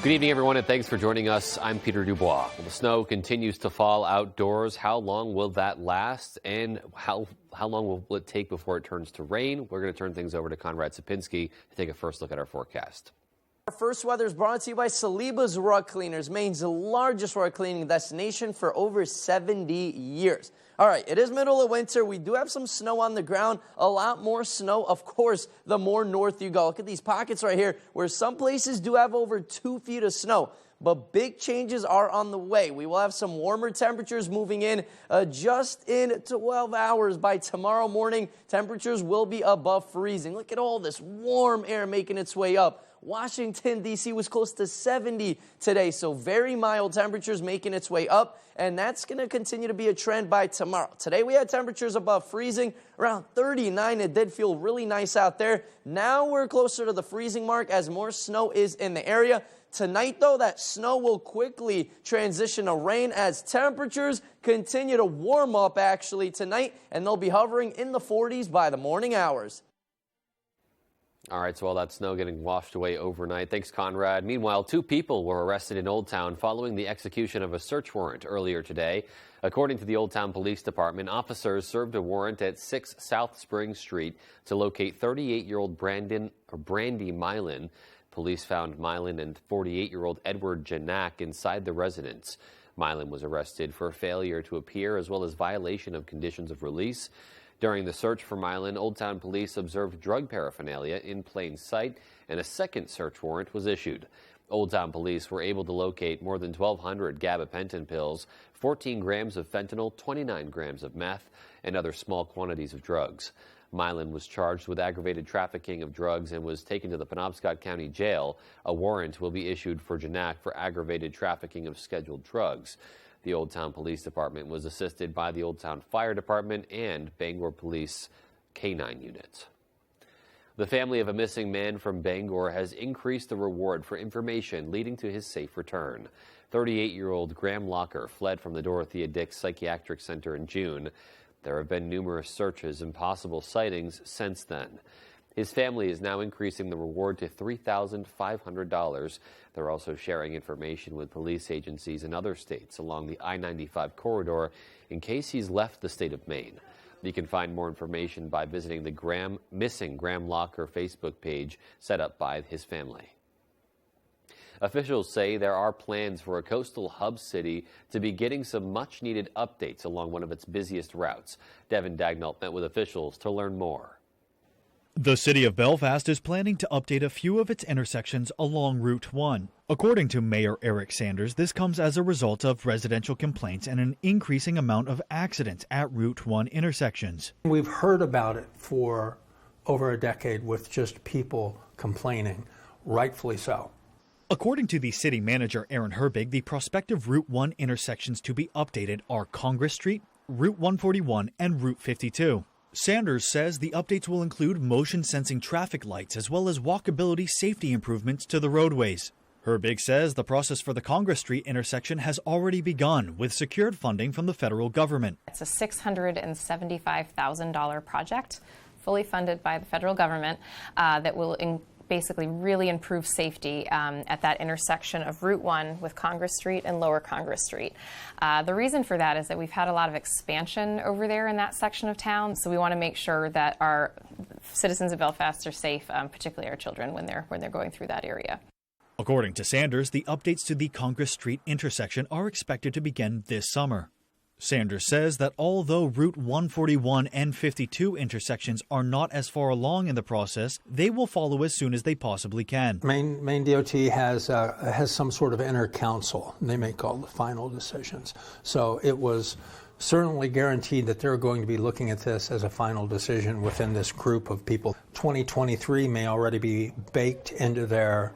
Good evening, everyone, and thanks for joining us. I'm Peter Dubois. Well, the snow continues to fall outdoors. How long will that last, and how long will it take before it turns to rain? We're going to turn things over to Conrad Sapinski to take a first look at our forecast. Our first weather is brought to you by Saliba's Rug Cleaners, Maine's largest rug cleaning destination for over 70 years. All right, it is middle of winter. We do have some snow on the ground, a lot more snow, of course, the more north you go. Look at these pockets right here where some places do have over 2 feet of snow. But big changes are on the way. We will have some warmer temperatures moving in just in 12 hours. By tomorrow morning, temperatures will be above freezing. Look at all this warm air making its way up. Washington, D.C. was close to 70 today, so very mild temperatures making its way up, and that's going to continue to be a trend by tomorrow. Today we had temperatures above freezing, around 39. It did feel really nice out there. Now we're closer to the freezing mark as more snow is in the area. Tonight, though, that snow will quickly transition to rain as temperatures continue to warm up actually tonight, and they'll be hovering in the 40s by the morning hours. All right, so all that snow getting washed away overnight. Thanks, Conrad. Meanwhile, 2 people were arrested in Old Town following the execution of a search warrant earlier today. According to the Old Town Police Department, officers served a warrant at 6 South Spring Street to locate 38-year-old Brandy Mylan. Police found Mylan and 48-year-old Edward Janak inside the residence. Mylan was arrested for failure to appear as well as violation of conditions of release. During the search for Mylan, Old Town Police observed drug paraphernalia in plain sight, and a second search warrant was issued. Old Town Police were able to locate more than 1,200 gabapentin pills, 14 grams of fentanyl, 29 grams of meth, and other small quantities of drugs. Mylan was charged with aggravated trafficking of drugs and was taken to the Penobscot County Jail. A warrant will be issued for Janak for aggravated trafficking of scheduled drugs. The Old Town Police Department was assisted by the Old Town Fire Department and Bangor Police K-9 units. The family of a missing man from Bangor has increased the reward for information leading to his safe return. 38-year-old Graham Locker fled from the Dorothea Dix Psychiatric Center in June. There have been numerous searches and possible sightings since then. His family is now increasing the reward to $3,500. They're also sharing information with police agencies in other states along the I-95 corridor in case he's left the state of Maine. You can find more information by visiting the Missing Graham Locker Facebook page set up by his family. Officials say there are plans for a coastal hub city to be getting some much-needed updates along one of its busiest routes. Devin Dagnall met with officials to learn more. The city of Belfast is planning to update a few of its intersections along Route 1. According to Mayor Eric Sanders, this comes as a result of residential complaints and an increasing amount of accidents at Route 1 intersections. We've heard about it for over a decade with just people complaining, rightfully so. According to the city manager, Aaron Herbig, the prospective Route 1 intersections to be updated are Congress Street, Route 141, and Route 52. Sanders says the updates will include motion-sensing traffic lights as well as walkability safety improvements to the roadways. Herbig says the process for the Congress Street intersection has already begun with secured funding from the federal government. It's a $675,000 project, fully funded by the federal government, that will basically really improve safety at that intersection of Route 1 with Congress Street and Lower Congress Street. The reason for that is that we've had a lot of expansion over there in that section of town, so we want to make sure that our citizens of Belfast are safe, particularly our children, when they're going through that area. According to Sanders, the updates to the Congress Street intersection are expected to begin this summer. Sanders says that although Route 141 and 52 intersections are not as far along in the process, they will follow as soon as they possibly can. Maine DOT has some sort of inner council. They make all the final decisions. So it was certainly guaranteed that they're going to be looking at this as a final decision within this group of people. 2023 may already be baked into their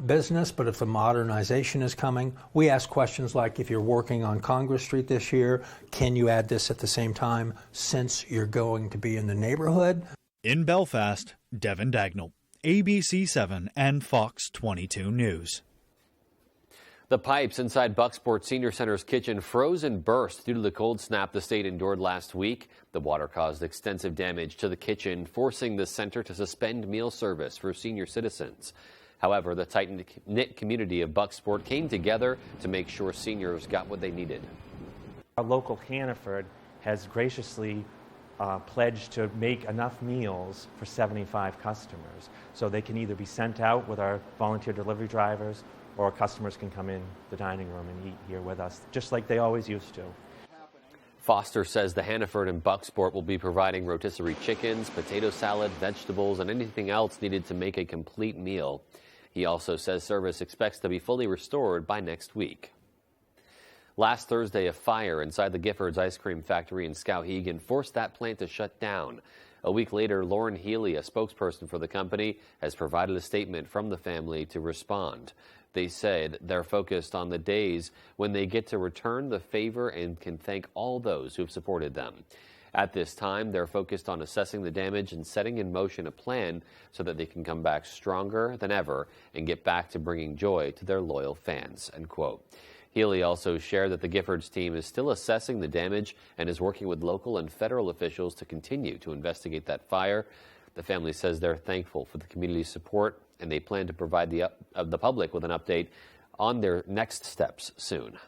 business, but if the modernization is coming, we ask questions like, if you're working on Congress Street this year, can you add this at the same time since you're going to be in the neighborhood? In Belfast, Devin Dagnall, ABC 7 and Fox 22 News. The pipes inside Bucksport Senior Center's kitchen froze and burst due to the cold snap the state endured last week. The water caused extensive damage to the kitchen, forcing the center to suspend meal service for senior citizens. However, the tight-knit community of Bucksport came together to make sure seniors got what they needed. Our local Hannaford has graciously pledged to make enough meals for 75 customers. So they can either be sent out with our volunteer delivery drivers, or customers can come in the dining room and eat here with us, just like they always used to. Foster says the Hannaford and Bucksport will be providing rotisserie chickens, potato salad, vegetables, and anything else needed to make a complete meal. He also says service expects to be fully restored by next week. Last Thursday, a fire inside the Giffords ice cream factory in Skowhegan forced that plant to shut down. A week later, Lauren Healy, a spokesperson for the company, has provided a statement from the family to respond. They said they're focused on the days when they get to return the favor and can thank all those who have supported them. At this time, they're focused on assessing the damage and setting in motion a plan so that they can come back stronger than ever and get back to bringing joy to their loyal fans, end quote. Healy also shared that the Giffords team is still assessing the damage and is working with local and federal officials to continue to investigate that fire. The family says they're thankful for the community's support, and they plan to provide the public with an update on their next steps soon.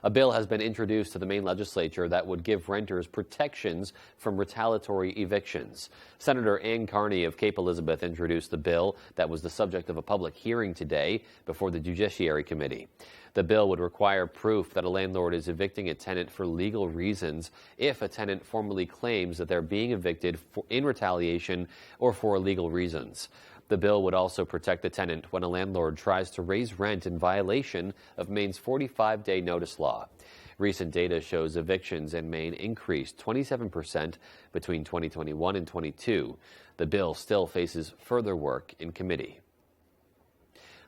A bill has been introduced to the Maine legislature that would give renters protections from retaliatory evictions. Senator Ann Carney of Cape Elizabeth introduced the bill that was the subject of a public hearing today before the Judiciary Committee. The bill would require proof that a landlord is evicting a tenant for legal reasons if a tenant formally claims that they're being evicted in retaliation or for illegal reasons. The bill would also protect the tenant when a landlord tries to raise rent in violation of Maine's 45-day notice law. Recent data shows evictions in Maine increased 27% between 2021 and 22. The bill still faces further work in committee.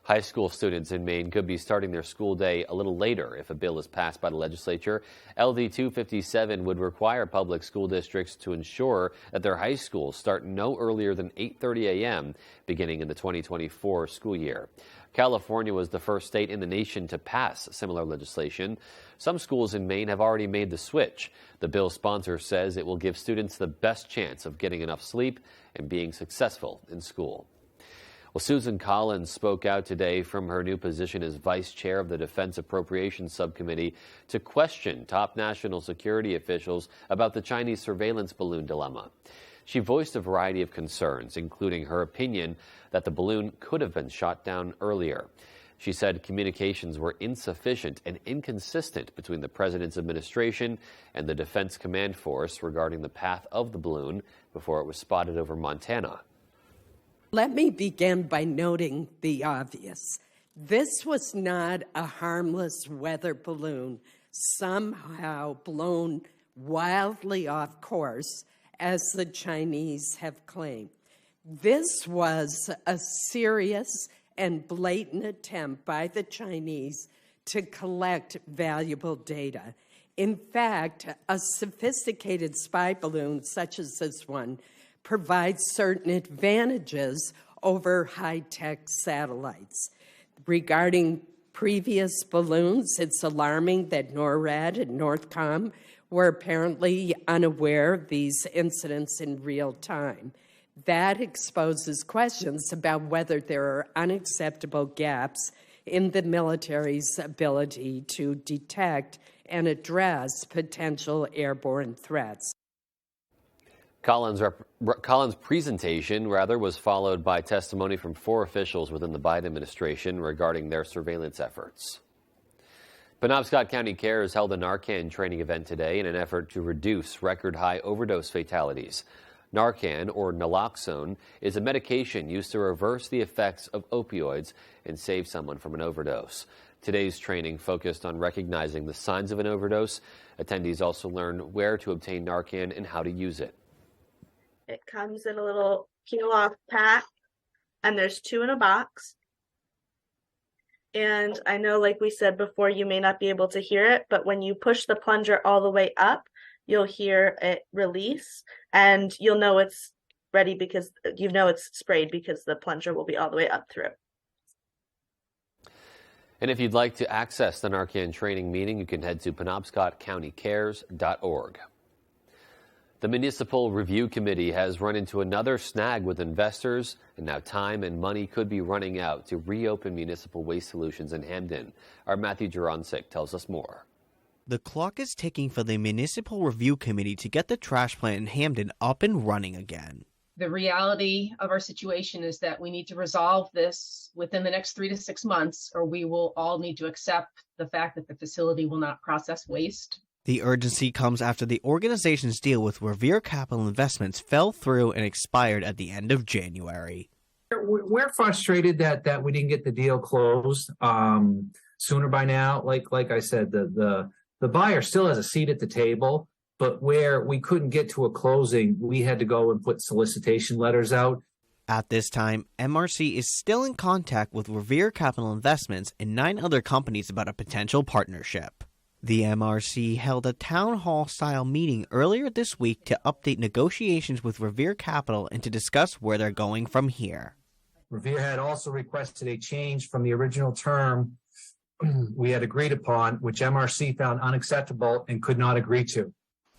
High school students in Maine could be starting their school day a little later if a bill is passed by the legislature. LD 257 would require public school districts to ensure that their high schools start no earlier than 8:30 a.m. beginning in the 2024 school year. California was the first state in the nation to pass similar legislation. Some schools in Maine have already made the switch. The bill's sponsor says it will give students the best chance of getting enough sleep and being successful in school. Well, Susan Collins spoke out today from her new position as vice chair of the Defense Appropriations Subcommittee to question top national security officials about the Chinese surveillance balloon dilemma. She voiced a variety of concerns, including her opinion that the balloon could have been shot down earlier. She said communications were insufficient and inconsistent between the president's administration and the Defense Command Force regarding the path of the balloon before it was spotted over Montana. Let me begin by noting the obvious. This was not a harmless weather balloon somehow blown wildly off course, as the Chinese have claimed. This was a serious and blatant attempt by the Chinese to collect valuable data. In fact, a sophisticated spy balloon such as this one provides certain advantages over high-tech satellites. Regarding previous balloons, it's alarming that NORAD and NORTHCOM were apparently unaware of these incidents in real time. That exposes questions about whether there are unacceptable gaps in the military's ability to detect and address potential airborne threats. Collins' presentation, was followed by testimony from 4 officials within the Biden administration regarding their surveillance efforts. Penobscot County Cares held a Narcan training event today in an effort to reduce record-high overdose fatalities. Narcan, or naloxone, is a medication used to reverse the effects of opioids and save someone from an overdose. Today's training focused on recognizing the signs of an overdose. Attendees also learned where to obtain Narcan and how to use it. It comes in a little peel-off pack, and there's 2 in a box. And I know, like we said before, you may not be able to hear it, but when you push the plunger all the way up, you'll hear it release, and you'll know it's ready because you know it's sprayed because the plunger will be all the way up through. And if you'd like to access the Narcan training meeting, you can head to PenobscotCountyCares.org. The Municipal Review Committee has run into another snag with investors, and now time and money could be running out to reopen Municipal Waste Solutions in Hamden. Our Matthew Jurancic tells us more. The clock is ticking for the Municipal Review Committee to get the trash plant in Hamden up and running again. The reality of our situation is that we need to resolve this within the next 3 to 6 months, or we will all need to accept the fact that the facility will not process waste. The urgency comes after the organization's deal with Revere Capital Investments fell through and expired at the end of January. We're frustrated that we didn't get the deal closed sooner by now. Like I said, the buyer still has a seat at the table, but where we couldn't get to a closing, we had to go and put solicitation letters out. At this time, MRC is still in contact with Revere Capital Investments and 9 other companies about a potential partnership. The MRC held a town hall-style meeting earlier this week to update negotiations with Revere Capital and to discuss where they're going from here. Revere had also requested a change from the original term we had agreed upon, which MRC found unacceptable and could not agree to.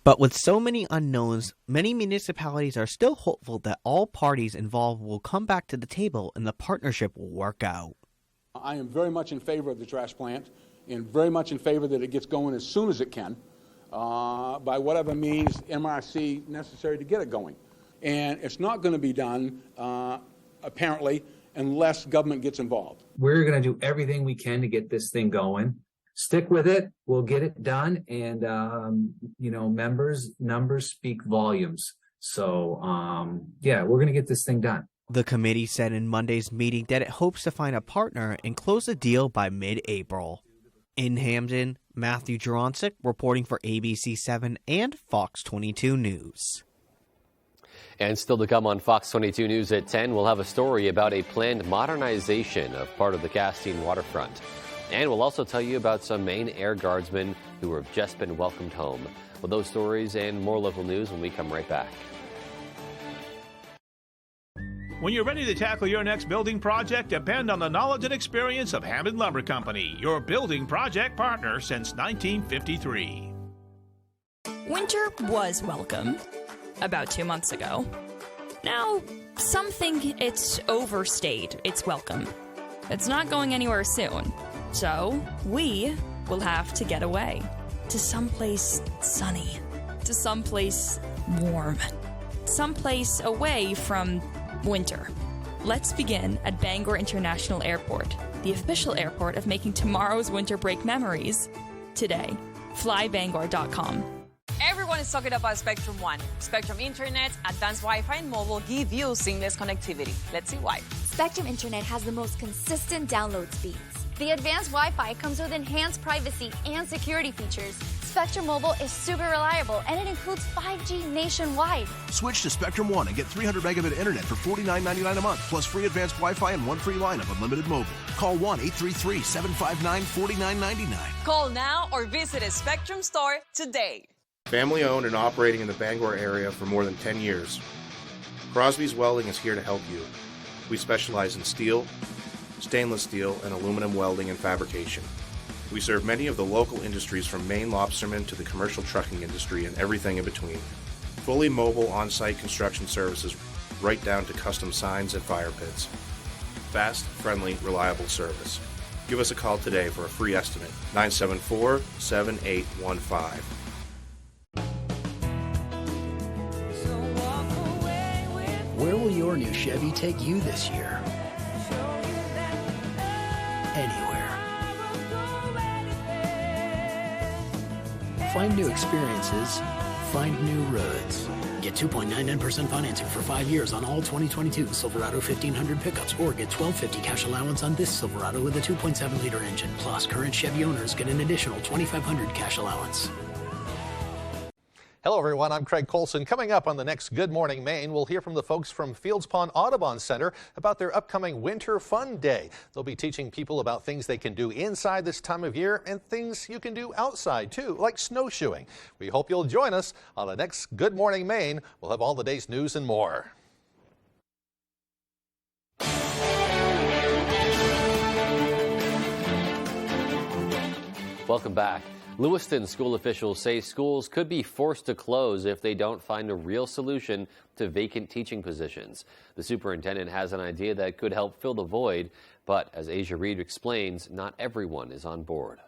But with so many unknowns, many municipalities are still hopeful that all parties involved will come back to the table and the partnership will work out. I am very much in favor of the trash plant and very much in favor that it gets going as soon as it can, by whatever means MRC necessary to get it going. And it's not going to be done, apparently, unless government gets involved. We're going to do everything we can to get this thing going. Stick with it. We'll get it done. And, numbers speak volumes. So, we're going to get this thing done. The committee said in Monday's meeting that it hopes to find a partner and close the deal by mid-April. In Hamden, Matthew Jurancic reporting for ABC7 and Fox 22 News. And still to come on Fox 22 News at 10, we'll have a story about a planned modernization of part of the Castine waterfront. And we'll also tell you about some Maine Air Guardsmen who have just been welcomed home. Well, those stories and more local news when we come right back. When you're ready to tackle your next building project, depend on the knowledge and experience of Hammond Lumber Company, your building project partner since 1953. Winter was welcome about 2 months ago. Now, some think it's overstayed its welcome. It's not going anywhere soon. So, we will have to get away to someplace sunny, to someplace warm, someplace away from winter. Let's begin at Bangor International Airport, the official airport of making tomorrow's winter break memories. Today, flybangor.com. Everyone is talking about Spectrum One. Spectrum Internet, advanced Wi-Fi, and mobile give you seamless connectivity. Let's see why. Spectrum Internet has the most consistent download speeds. The advanced Wi-Fi comes with enhanced privacy and security features. Spectrum Mobile is super reliable, and it includes 5G nationwide. Switch to Spectrum One and get 300 megabit internet for $49.99 a month, plus free advanced Wi-Fi and 1 free line of unlimited mobile. Call 1-833-759-4999. Call now or visit a Spectrum store today. Family owned and operating in the Bangor area for more than 10 years. Crosby's Welding is here to help you. We specialize in steel, stainless steel, and aluminum welding and fabrication. We serve many of the local industries from Maine lobstermen to the commercial trucking industry and everything in between. Fully mobile on-site construction services right down to custom signs and fire pits. Fast, friendly, reliable service. Give us a call today for a free estimate. 974-7815. Where will your new Chevy take you this year? Anywhere. Find new experiences. Find new roads. Get 2.99% financing for 5 years on all 2022 Silverado 1500 pickups, or get $1,250 cash allowance on this Silverado with a 2.7-liter engine. Plus, current Chevy owners get an additional $2,500 cash allowance. Hello, everyone. I'm Craig Colson. Coming up on the next Good Morning Maine, we'll hear from the folks from Fields Pond Audubon Center about their upcoming Winter Fun Day. They'll be teaching people about things they can do inside this time of year and things you can do outside, too, like snowshoeing. We hope you'll join us on the next Good Morning Maine. We'll have all the day's news and more. Welcome back. Lewiston school officials say schools could be forced to close if they don't find a real solution to vacant teaching positions. The superintendent has an idea that could help fill the void, but as Asia Reed explains, not everyone is on board.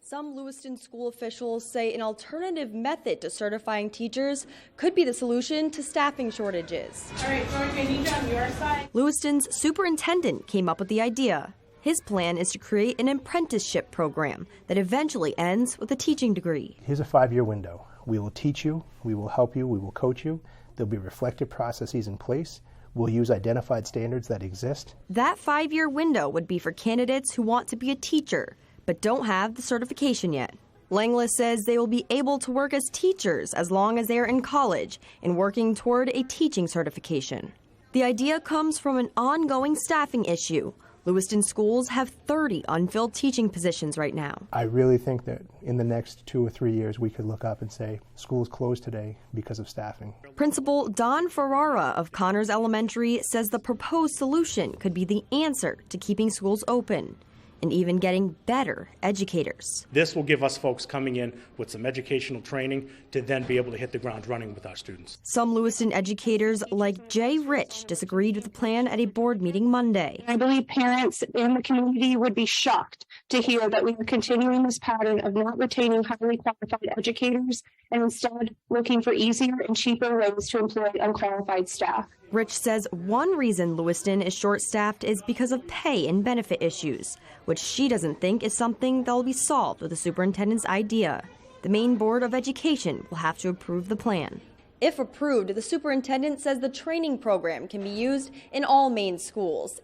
Some Lewiston school officials say an alternative method to certifying teachers could be the solution to staffing shortages. All right, George, I need you on your side. Lewiston's superintendent came up with the idea. His plan is to create an apprenticeship program that eventually ends with a teaching degree. Here's a 5-year window. We will teach you, we will help you, we will coach you. There'll be reflective processes in place. We'll use identified standards that exist. That 5-year window would be for candidates who want to be a teacher, but don't have the certification yet. Langlis says they will be able to work as teachers as long as they are in college and working toward a teaching certification. The idea comes from an ongoing staffing issue. Lewiston schools have 30 unfilled teaching positions right now. I really think that in the next 2 or 3 years, we could look up and say, schools closed today because of staffing. Principal Don Ferrara of Connors Elementary says the proposed solution could be the answer to keeping schools open and even getting better educators. This will give us folks coming in with some educational training to then be able to hit the ground running with our students. Some Lewiston educators, like Jay Rich, disagreed with the plan at a board meeting Monday. I believe parents in the community would be shocked to hear that we are continuing this pattern of not retaining highly qualified educators and instead looking for easier and cheaper ways to employ unqualified staff. Rich says one reason Lewiston is short-staffed is because of pay and benefit issues, which she doesn't think is something that will be solved with the superintendent's idea. The Maine Board of Education will have to approve the plan. If approved, the superintendent says the training program can be used in all Maine schools.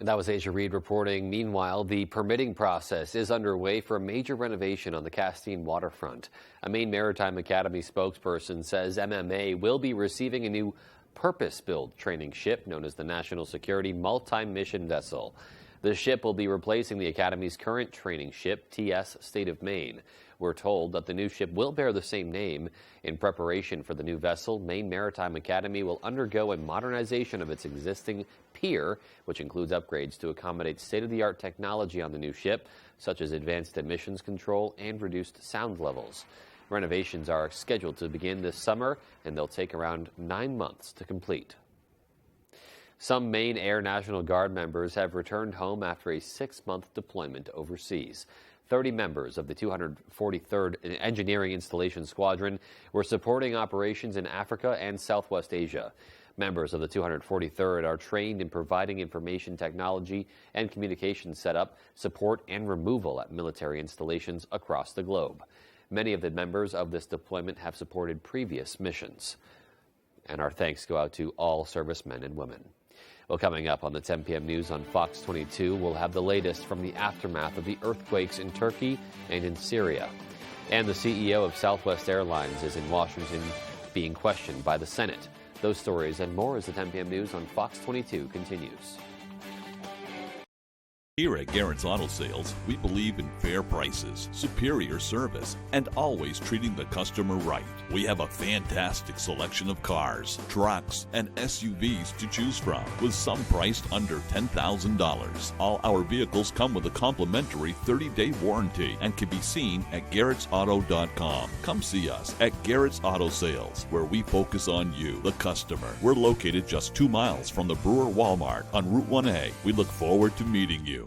That was Asia Reed reporting. Meanwhile, the permitting process is underway for a major renovation on the Castine waterfront. A Maine Maritime Academy spokesperson says MMA will be receiving a new purpose-built training ship known as the National Security Multi-Mission Vessel. The ship will be replacing the Academy's current training ship, TS State of Maine. We're told that the new ship will bear the same name. In preparation for the new vessel, Maine Maritime Academy will undergo a modernization of its existing pier, which includes upgrades to accommodate state-of-the-art technology on the new ship, such as advanced emissions control and reduced sound levels. Renovations are scheduled to begin this summer, and they'll take around 9 months to complete. Some Maine Air National Guard members have returned home after a 6-month deployment overseas. 30 members of the 243rd Engineering Installation Squadron were supporting operations in Africa and Southwest Asia. Members of the 243rd are trained in providing information technology and communication setup, support, and removal at military installations across the globe. Many of the members of this deployment have supported previous missions. And our thanks go out to all servicemen and women. Well, coming up on the 10 p.m. news on Fox 22, we'll have the latest from the aftermath of the earthquakes in Turkey and in Syria. And the CEO of Southwest Airlines is in Washington being questioned by the Senate. Those stories and more as the 10 p.m. news on Fox 22 continues. Here at Garrett's Auto Sales, we believe in fair prices, superior service, and always treating the customer right. We have a fantastic selection of cars, trucks, and SUVs to choose from, with some priced under $10,000. All our vehicles come with a complimentary 30-day warranty and can be seen at garrettsauto.com. Come see us at Garrett's Auto Sales, where we focus on you, the customer. We're located just 2 miles from the Brewer Walmart on Route 1A. We look forward to meeting you.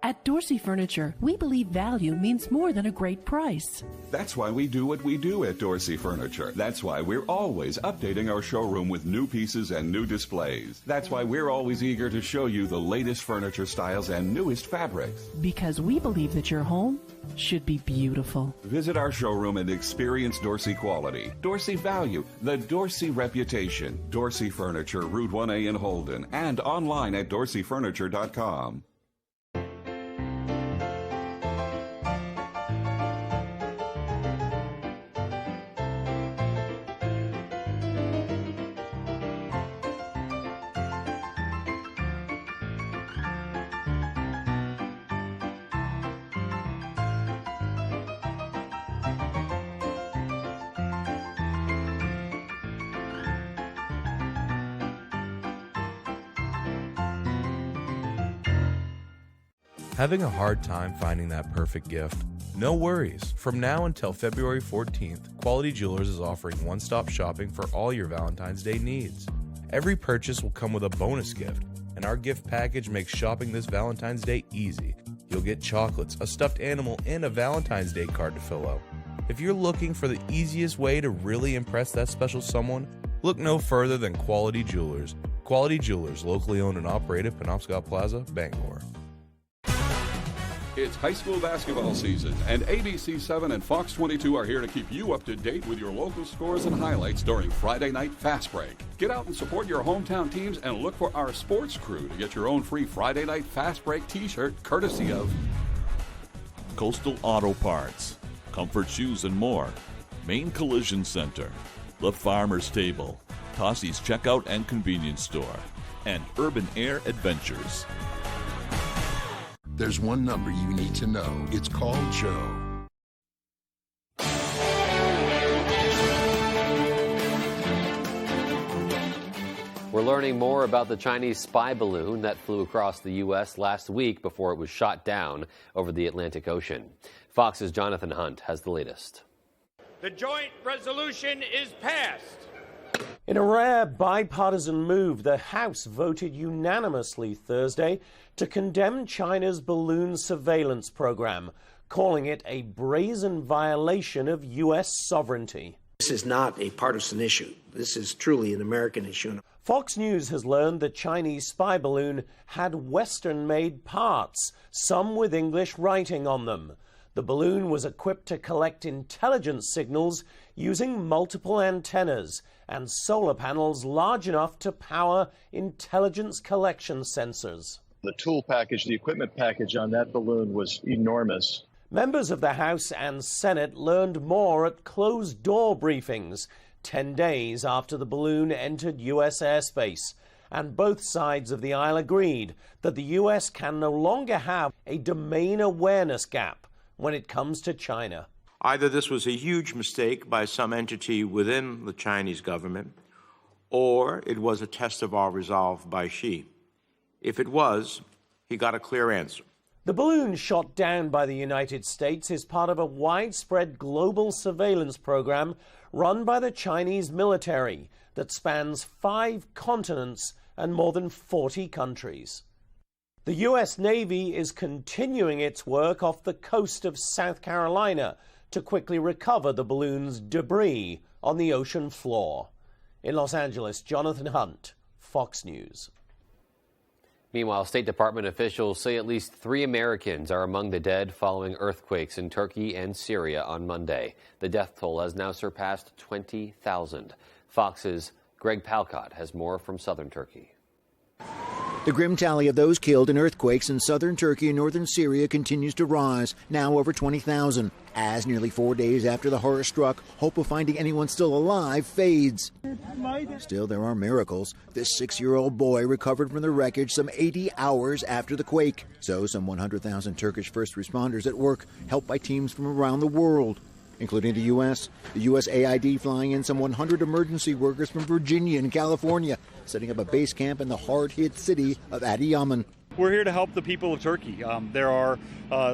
At Dorsey Furniture, we believe value means more than a great price. That's why we do what we do at Dorsey Furniture. That's why we're always updating our showroom with new pieces and new displays. That's why we're always eager to show you the latest furniture styles and newest fabrics. Because we believe that your home should be beautiful. Visit our showroom and experience Dorsey quality, Dorsey value, the Dorsey reputation. Dorsey Furniture, Route 1A in Holden, and online at dorseyfurniture.com. Having a hard time finding that perfect gift? No worries. From now until February 14th, Quality Jewelers is offering one-stop shopping for all your Valentine's Day needs. Every purchase will come with a bonus gift, and our gift package makes shopping this Valentine's Day easy. You'll get chocolates, a stuffed animal, and a Valentine's Day card to fill out. If you're looking for the easiest way to really impress that special someone, look no further than Quality Jewelers. Quality Jewelers, locally owned and operated, Penobscot Plaza, Bangor. It's high school basketball season, and ABC7 and Fox 22 are here to keep you up to date with your local scores and highlights during Friday Night Fast Break. Get out and support your hometown teams and look for our sports crew to get your own free Friday Night Fast Break t-shirt courtesy of Coastal Auto Parts, Comfort Shoes and more, Main Collision Center, The Farmer's Table, Tossie's Checkout and Convenience Store, and Urban Air Adventures. There's one number you need to know. It's called Joe. We're learning more about the Chinese spy balloon that flew across the U.S. last week before it was shot down over the Atlantic Ocean. Fox's Jonathan Hunt has the latest. The joint resolution is passed. In a rare bipartisan move, the House voted unanimously Thursday to condemn China's balloon surveillance program, calling it a brazen violation of U.S. sovereignty. This is not a partisan issue. This is truly an American issue. Fox News has learned the Chinese spy balloon had Western-made parts, some with English writing on them. The balloon was equipped to collect intelligence signals using multiple antennas and solar panels large enough to power intelligence collection sensors. The tool package, the equipment package on that balloon was enormous. Members of the House and Senate learned more at closed-door briefings 10 days after the balloon entered U.S. airspace. And both sides of the aisle agreed that the U.S. can no longer have a domain awareness gap when it comes to China. Either this was a huge mistake by some entity within the Chinese government, or it was a test of our resolve by Xi. If it was, he got a clear answer. The balloon shot down by the United States is part of a widespread global surveillance program run by the Chinese military that spans 5 continents and more than 40 countries. The U.S. Navy is continuing its work off the coast of South Carolina to quickly recover the balloon's debris on the ocean floor. In Los Angeles, Jonathan Hunt, Fox News. Meanwhile, State Department officials say at least 3 Americans are among the dead following earthquakes in Turkey and Syria on Monday. The death toll has now surpassed 20,000. Fox's Greg Palcott has more from southern Turkey. The grim tally of those killed in earthquakes in southern Turkey and northern Syria continues to rise, now over 20,000. As nearly 4 days after the horror struck, hope of finding anyone still alive fades. Still, there are miracles. This 6-year-old boy recovered from the wreckage some 80 hours after the quake. So, some 100,000 Turkish first responders at work, helped by teams from around the world, including the U.S. The USAID flying in some 100 emergency workers from Virginia and California, setting up a base camp in the hard-hit city of Adıyaman. We're here to help the people of Turkey. There are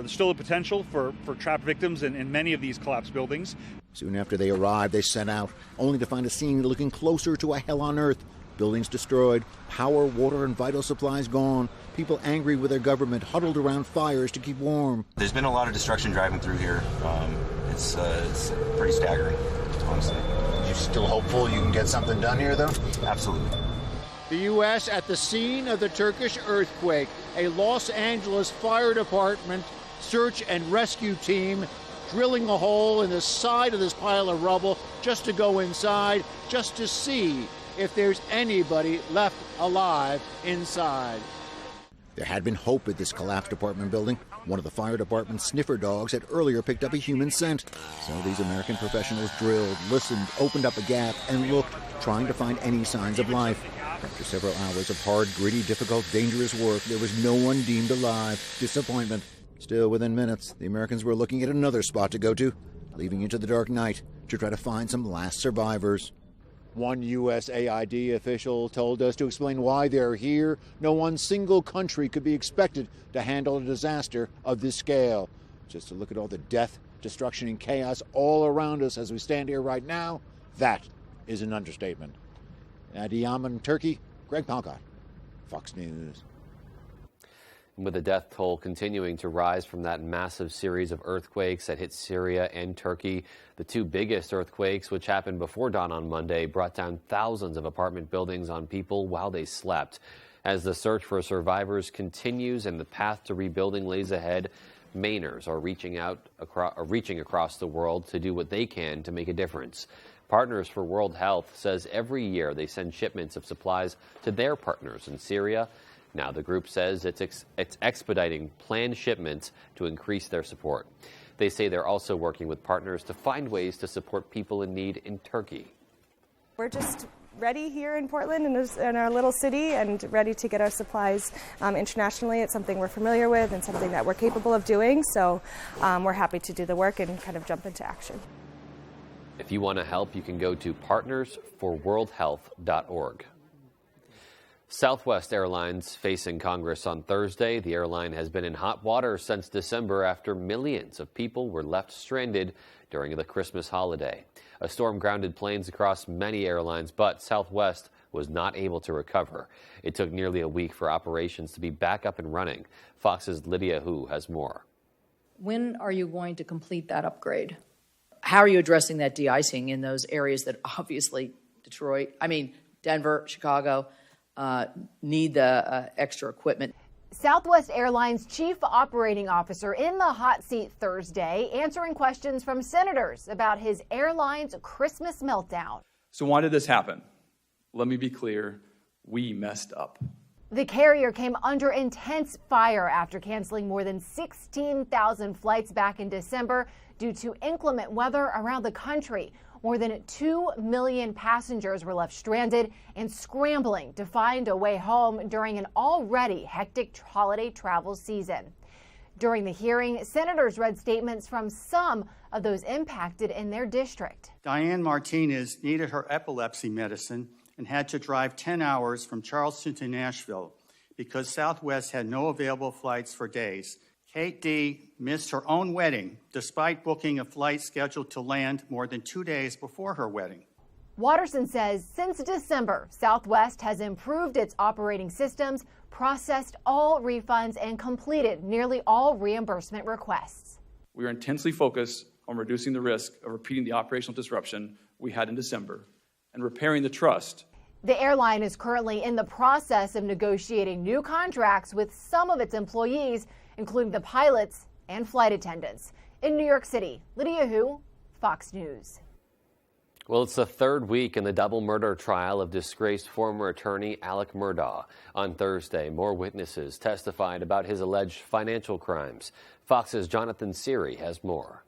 still a potential for trapped victims in many of these collapsed buildings. Soon after they arrived, they set out, only to find a scene looking closer to a hell on earth. Buildings destroyed, power, water, and vital supplies gone. People angry with their government huddled around fires to keep warm. There's been a lot of destruction driving through here. It's pretty staggering, honestly. You're still hopeful you can get something done here, though? Absolutely. The U.S. at the scene of the Turkish earthquake. A Los Angeles Fire Department search and rescue team drilling a hole in the side of this pile of rubble just to go inside, just to see if there's anybody left alive inside. There had been hope at this collapsed apartment building. One of the fire department's sniffer dogs had earlier picked up a human scent. So these American professionals drilled, listened, opened up a gap, and looked, trying to find any signs of life. After several hours of hard, gritty, difficult, dangerous work, there was no one deemed alive. Disappointment. Still, within minutes, the Americans were looking at another spot to go to, leaving into the dark night to try to find some last survivors. One USAID official told us to explain why they're here. No one single country could be expected to handle a disaster of this scale. Just to look at all the death, destruction, and chaos all around us as we stand here right now, that is an understatement. At Yemen, Turkey, Greg Palcott, Fox News. With the death toll continuing to rise from that massive series of earthquakes that hit Syria and Turkey, the two biggest earthquakes, which happened before dawn on Monday, brought down thousands of apartment buildings on people while they slept. As the search for survivors continues and the path to rebuilding lays ahead, Mainers are reaching across the world to do what they can to make a difference. Partners for World Health says every year they send shipments of supplies to their partners in Syria. Now the group says it's expediting planned shipments to increase their support. They say they're also working with partners to find ways to support people in need in Turkey. We're just ready here in Portland in our little city and ready to get our supplies internationally. It's something we're familiar with and something that we're capable of doing. So we're happy to do the work and kind of jump into action. If you want to help, you can go to partnersforworldhealth.org. Southwest Airlines facing Congress on Thursday. The airline has been in hot water since December after millions of people were left stranded during the Christmas holiday. A storm grounded planes across many airlines, but Southwest was not able to recover. It took nearly a week for operations to be back up and running. Fox's Lydia Hu has more. When are you going to complete that upgrade? How are you addressing that de-icing in those areas that obviously Denver, Chicago, need the extra equipment? Southwest Airlines Chief Operating Officer in the hot seat Thursday, answering questions from senators about his airline's Christmas meltdown. So why did this happen? Let me be clear, we messed up. The carrier came under intense fire after canceling more than 16,000 flights back in December due to inclement weather around the country. More than 2 million passengers were left stranded and scrambling to find a way home during an already hectic holiday travel season. During the hearing, senators read statements from some of those impacted in their district. Diane Martinez needed her epilepsy medicine and had to drive 10 hours from Charleston to Nashville because Southwest had no available flights for days. Kate D. missed her own wedding despite booking a flight scheduled to land more than 2 days before her wedding. Watterson says since December, Southwest has improved its operating systems, processed all refunds, and completed nearly all reimbursement requests. We are intensely focused on reducing the risk of repeating the operational disruption we had in December and repairing the trust. The airline is currently in the process of negotiating new contracts with some of its employees, including the pilots and flight attendants. In New York City, Lydia Hu, Fox News. Well, it's the third week in the double murder trial of disgraced former attorney Alec Murdaugh. On Thursday, more witnesses testified about his alleged financial crimes. Fox's Jonathan Seary has more.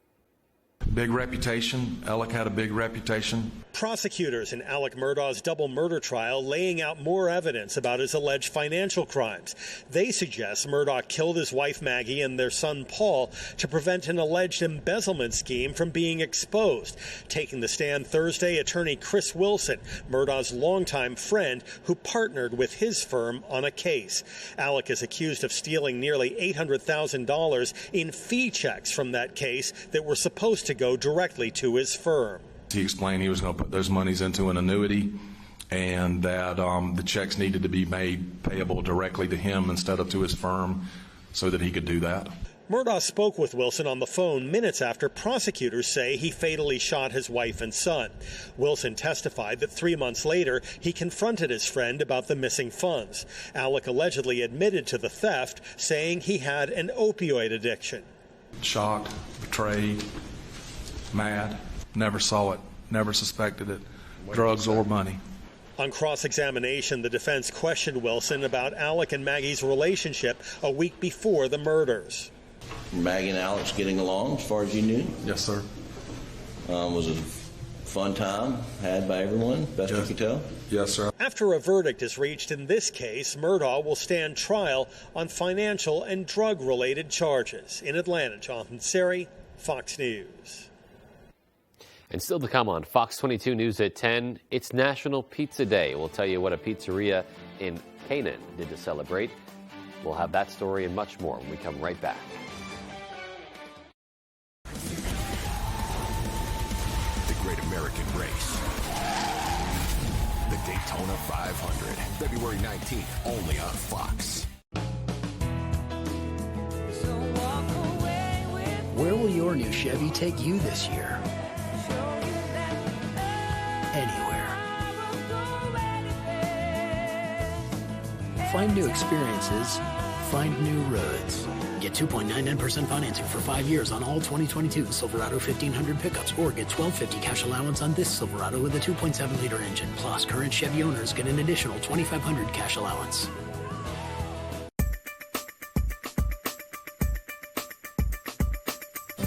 Big reputation. Alec had a big reputation. Prosecutors in Alec Murdaugh's double murder trial laying out more evidence about his alleged financial crimes. They suggest Murdaugh killed his wife Maggie and their son Paul to prevent an alleged embezzlement scheme from being exposed. Taking the stand Thursday, attorney Chris Wilson, Murdaugh's longtime friend who partnered with his firm on a case. Alec is accused of stealing nearly $800,000 in fee checks from that case that were supposed to go directly to his firm. He explained he was going to put those monies into an annuity and that the checks needed to be made payable directly to him instead of to his firm so that he could do that. Murdaugh spoke with Wilson on the phone minutes after prosecutors say he fatally shot his wife and son. Wilson testified that 3 months later, he confronted his friend about the missing funds. Alec allegedly admitted to the theft, saying he had an opioid addiction. Shocked, betrayed, mad, never saw it, never suspected it, drugs or money. On cross-examination, the defense questioned Wilson about Alec and Maggie's relationship a week before the murders. Maggie and Alex getting along as far as you knew? Yes, sir. Was it a fun time had by everyone, best you could tell? Yes, sir. After a verdict is reached in this case, Murdaugh will stand trial on financial and drug-related charges. In Atlanta, Jonathan Seary, Fox News. And still to come on Fox 22 News at 10, it's National Pizza Day. We'll tell you what a pizzeria in Canaan did to celebrate. We'll have that story and much more when we come right back. The Great American Race. The Daytona 500. February 19th, only on Fox. Where will your new Chevy take you this year? Anywhere. Find new experiences. Find new roads. Get 2.99% financing for 5 years on all 2022 Silverado 1500 pickups, or get $1,250 cash allowance on this Silverado with a 2.7-liter engine. Plus, current Chevy owners get an additional $2,500 cash allowance.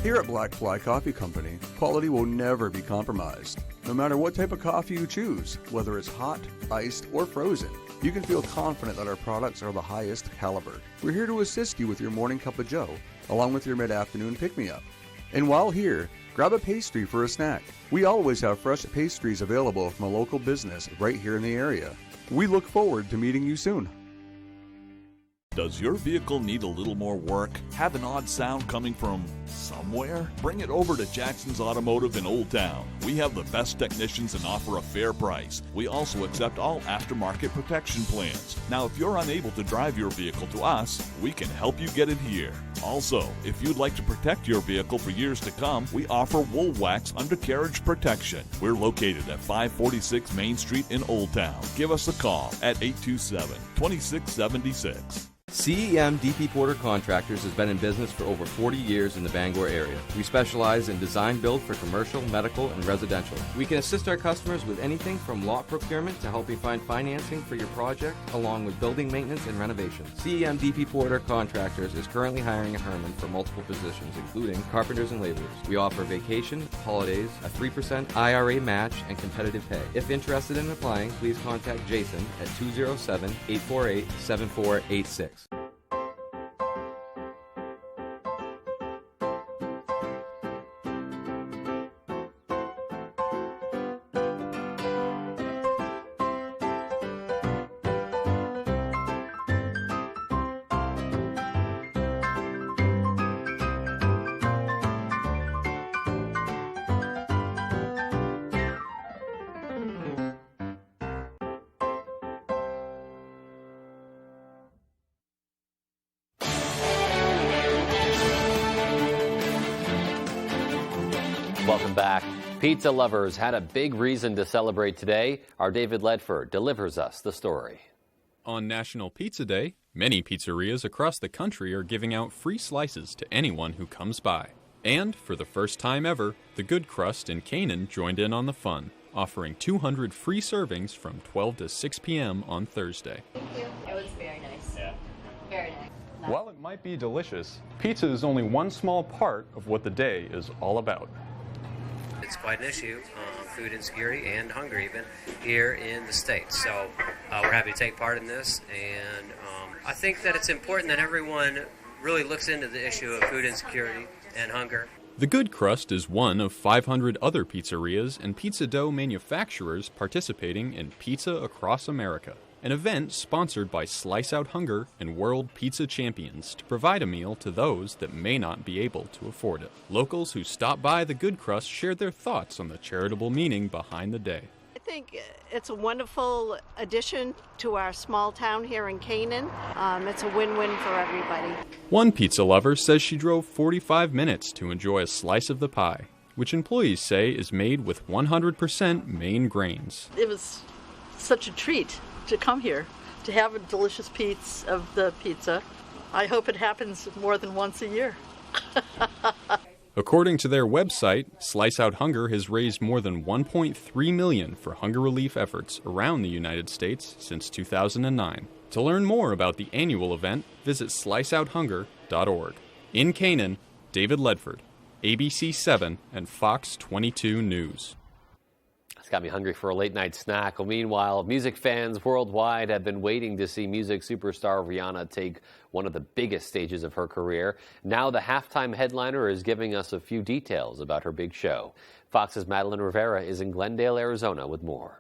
Here at Black Fly Coffee Company, quality will never be compromised. No matter what type of coffee you choose, whether it's hot, iced, or frozen, you can feel confident that our products are the highest caliber. We're here to assist you with your morning cup of joe, along with your mid-afternoon pick-me-up. And while here, grab a pastry for a snack. We always have fresh pastries available from a local business right here in the area. We look forward to meeting you soon. Does your vehicle need a little more work? Have an odd sound coming from somewhere? Bring it over to Jackson's Automotive in Old Town. We have the best technicians and offer a fair price. We also accept all aftermarket protection plans. Now, if you're unable to drive your vehicle to us, we can help you get it here. Also, if you'd like to protect your vehicle for years to come, we offer Wool Wax undercarriage protection. We're located at 546 Main Street in Old Town. Give us a call at 827-2676. CEM DP Porter Contractors has been in business for over 40 years in the Bangor area. We specialize in design build for commercial, medical, and residential. We can assist our customers with anything from lot procurement to helping find financing for your project, along with building maintenance and renovations. CEM DP Porter Contractors is currently hiring at Herman for multiple positions, including carpenters and laborers. We offer vacation, holidays, a 3% IRA match, and competitive pay. If interested in applying, please contact Jason at 207-848-7486. Welcome back. Pizza lovers had a big reason to celebrate today. Our David Ledford delivers us the story. On National Pizza Day, many pizzerias across the country are giving out free slices to anyone who comes by. And for the first time ever, the Good Crust in Canaan joined in on the fun, offering 200 free servings from 12 to 6 p.m. on Thursday. Thank you. It was very nice. Yeah. Very nice. While it might be delicious, pizza is only one small part of what the day is all about. It's quite an issue, food insecurity and hunger even, here in the States. So we're happy to take part in this, and I think that it's important that everyone really looks into the issue of food insecurity and hunger. The Good Crust is one of 500 other pizzerias and pizza dough manufacturers participating in Pizza Across America, an event sponsored by Slice Out Hunger and World Pizza Champions to provide a meal to those that may not be able to afford it. Locals who stopped by the Good Crust shared their thoughts on the charitable meaning behind the day. I think it's a wonderful addition to our small town here in Canaan. It's a win-win for everybody. One pizza lover says she drove 45 minutes to enjoy a slice of the pie, which employees say is made with 100% Maine grains. It was such a treat to come here, to have a delicious piece of the pizza. I hope it happens more than once a year. According to their website, Slice Out Hunger has raised more than $1.3 million for hunger relief efforts around the United States since 2009. To learn more about the annual event, visit sliceouthunger.org. In Canaan, David Ledford, ABC 7 and Fox 22 News. It's got me hungry for a late night snack. Well, meanwhile, music fans worldwide have been waiting to see music superstar Rihanna take one of the biggest stages of her career. Now the halftime headliner is giving us a few details about her big show. Fox's Madeline Rivera is in Glendale, Arizona with more.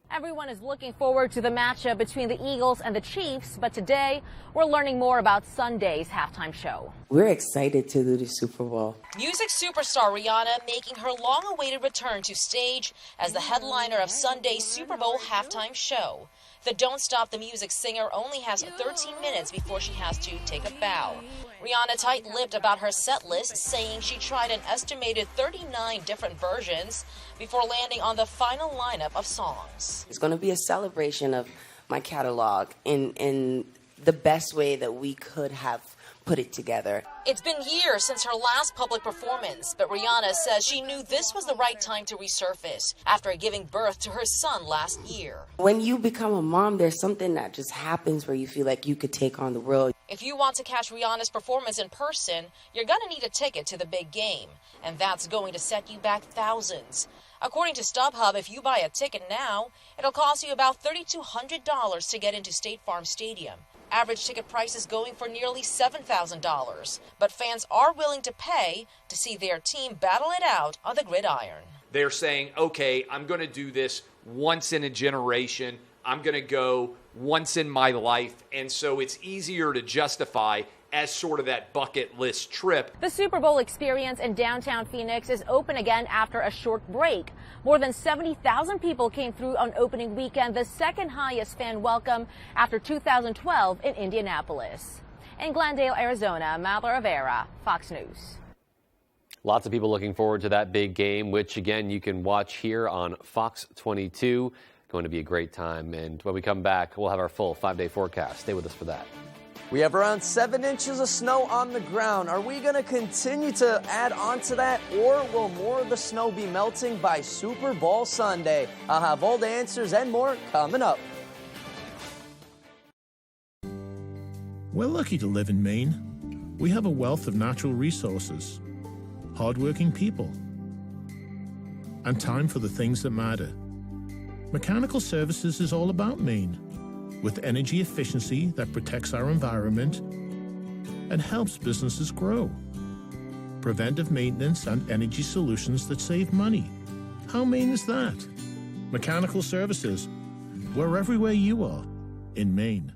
Everyone is looking forward to the matchup between the Eagles and the Chiefs, but today we're learning more about Sunday's halftime show. We're excited to do the Super Bowl. Music superstar Rihanna making her long-awaited return to stage as the headliner of Sunday's Super Bowl halftime show. The Don't Stop the Music singer only has 13 minutes before she has to take a bow. Rihanna tight-lipped about her set list, saying she tried an estimated 39 different versions before landing on the final lineup of songs. It's going to be a celebration of my catalog in the best way that we could have put it together. It's been years since her last public performance, but Rihanna says she knew this was the right time to resurface after giving birth to her son last year. When you become a mom, there's something that just happens where you feel like you could take on the world. If you want to catch Rihanna's performance in person, you're going to need a ticket to the big game, and that's going to set you back thousands. According to StubHub, if you buy a ticket now, it'll cost you about $3,200 to get into State Farm Stadium. Average ticket price is going for nearly $7,000, but fans are willing to pay to see their team battle it out on the gridiron. They're saying, okay, I'm going to do this once in a generation. I'm going to go once in my life, and so it's easier to justify as sort of that bucket list trip. The Super Bowl experience in downtown Phoenix is open again after a short break. More than 70,000 people came through on opening weekend, the second highest fan welcome after 2012 in Indianapolis. In Glendale, Arizona, Madeline Rivera, Fox News. Lots of people looking forward to that big game, which again you can watch here on Fox 22. Going to be a great time. And when we come back, we'll have our full 5-day forecast. Stay with us for that. We have around 7 inches of snow on the ground. Are we going to continue to add on to that, or will more of the snow be melting by Super Bowl Sunday? I'll have all the answers and more coming up. We're lucky to live in Maine. We have a wealth of natural resources, hardworking people, and time for the things that matter. Mechanical Services is all about Maine, with energy efficiency that protects our environment and helps businesses grow. Preventive maintenance and energy solutions that save money. How Maine is that? Mechanical Services. We're everywhere you are in Maine.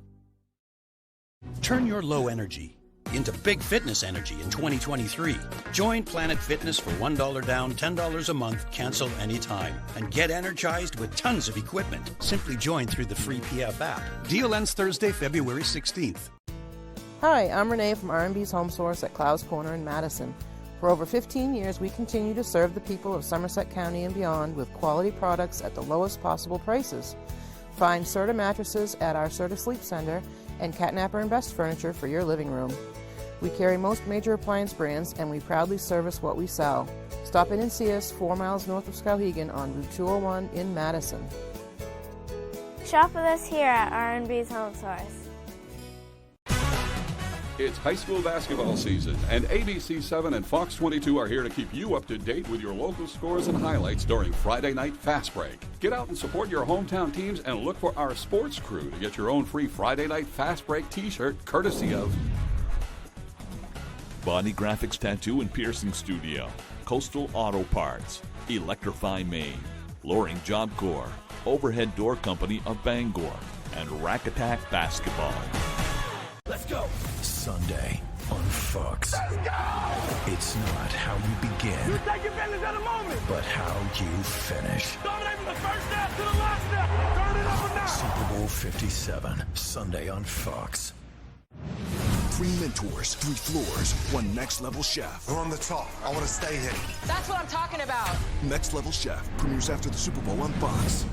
Turn your low energy into big fitness energy in 2023. Join Planet Fitness for $1 down, $10 a month, cancel anytime, and get energized with tons of equipment. Simply join through the free PF app. Deal ends Thursday, February 16th. Hi, I'm Renee from R&B's Home Source at Clowes Corner in Madison. For over 15 years, we continue to serve the people of Somerset County and beyond with quality products at the lowest possible prices. Find Serta mattresses at our Serta Sleep Center and Catnapper and Best Furniture for your living room. We carry most major appliance brands, and we proudly service what we sell. Stop in and see us 4 miles north of Skowhegan on Route 201 in Madison. Shop with us here at R&B's Home Source. It's high school basketball season, and ABC7 and Fox 22 are here to keep you up to date with your local scores and highlights during Friday Night Fast Break. Get out and support your hometown teams and look for our sports crew to get your own free Friday Night Fast Break t-shirt courtesy of Body Graphics Tattoo and Piercing Studio, Coastal Auto Parts, Electrify Maine, Loring Job Corps, Overhead Door Company of Bangor, and Rack Attack Basketball. Let's go! Sunday on Fox. Let's go! It's not how you begin. You take advantage of the moment. But how you finish. Dominate from the first snap to the last snap. Turn it up a notch. Super Bowl 57, Sunday on Fox. 3 mentors, 3 floors, 1 next level chef. We're on the top. I want to stay here. That's what I'm talking about. Next Level Chef premieres after the Super Bowl on Fox.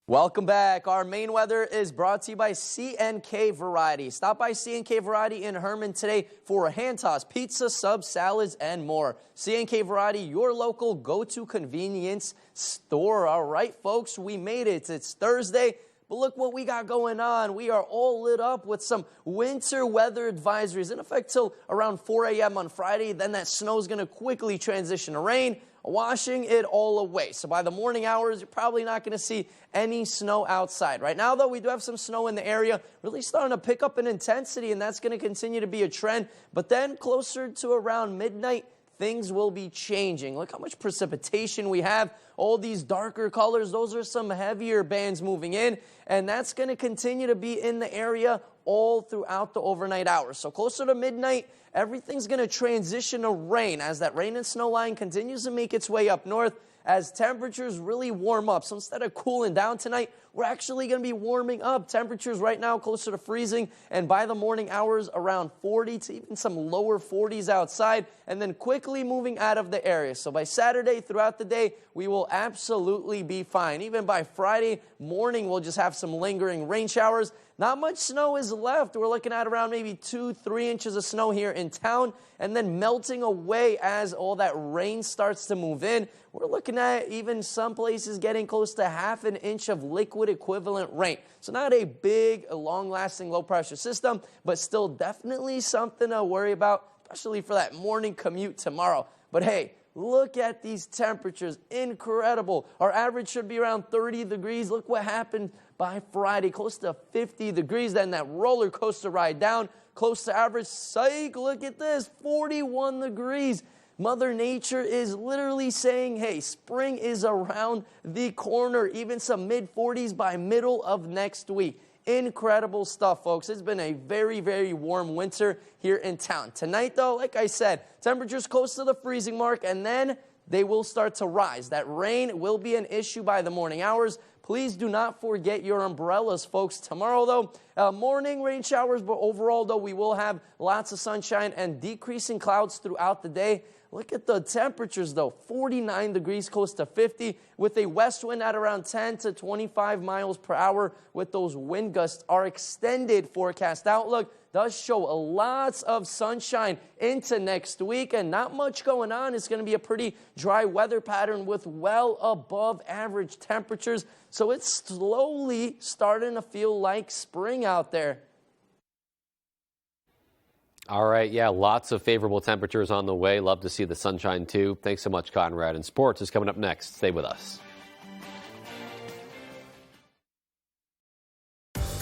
Welcome back. Our main weather is brought to you by C&K Variety. Stop by C&K Variety in Herman today for a hand toss, pizza, subs, salads, and more. C&K Variety, your local go-to convenience store. All right, folks, we made it. It's Thursday. But look what we got going on. We are all lit up with some winter weather advisories in effect till around 4 a.m. on Friday. Then that snow is going to quickly transition to rain. washing it all away. So by the morning hours, you're probably not going to see any snow outside. Right now, though, we do have some snow in the area, really starting to pick up in intensity, and that's going to continue to be a trend. But then closer to around midnight, things will be changing. Look how much precipitation we have. All these darker colors, those are some heavier bands moving in, and that's going to continue to be in the area all throughout the overnight hours. So closer to midnight, everything's going to transition to rain as that rain and snow line continues to make its way up north as temperatures really warm up. So instead of cooling down tonight, we're actually going to be warming up. Temperatures right now closer to freezing, and by the morning hours around 40 to even some lower 40s outside, and then quickly moving out of the area. So by Saturday throughout the day, we will absolutely be fine. Even by Friday morning, we'll just have some lingering rain showers. Not much snow is left. We're looking at around maybe 2-3 inches of snow here in town, and then melting away as all that rain starts to move in. We're looking at even some places getting close to half an inch of liquid equivalent rain. So not a big, long-lasting low-pressure system, but still definitely something to worry about, especially for that morning commute tomorrow. But hey, look at these temperatures. Incredible. Our average should be around 30 degrees. Look what happened by Friday, close to 50 degrees. Then that roller coaster ride down, close to average. Psych, look at this, 41 degrees. Mother Nature is literally saying, hey, spring is around the corner. Even some mid-40s by middle of next week. Incredible stuff, folks. It's been a very, very warm winter here in town. Tonight, though, like I said, temperatures close to the freezing mark, and then they will start to rise. That rain will be an issue by the morning hours. Please do not forget your umbrellas, folks. Tomorrow, though, morning rain showers, but overall, though, we will have lots of sunshine and decreasing clouds throughout the day. Look at the temperatures, though. 49 degrees, close to 50, with a west wind at around 10 to 25 miles per hour with those wind gusts. Our extended forecast outlook does show lots of sunshine into next week, and not much going on. It's going to be a pretty dry weather pattern with well above average temperatures. So it's slowly starting to feel like spring out there. All right, yeah, lots of favorable temperatures on the way. Love to see the sunshine, too. Thanks so much, Conrad. And sports is coming up next. Stay with us.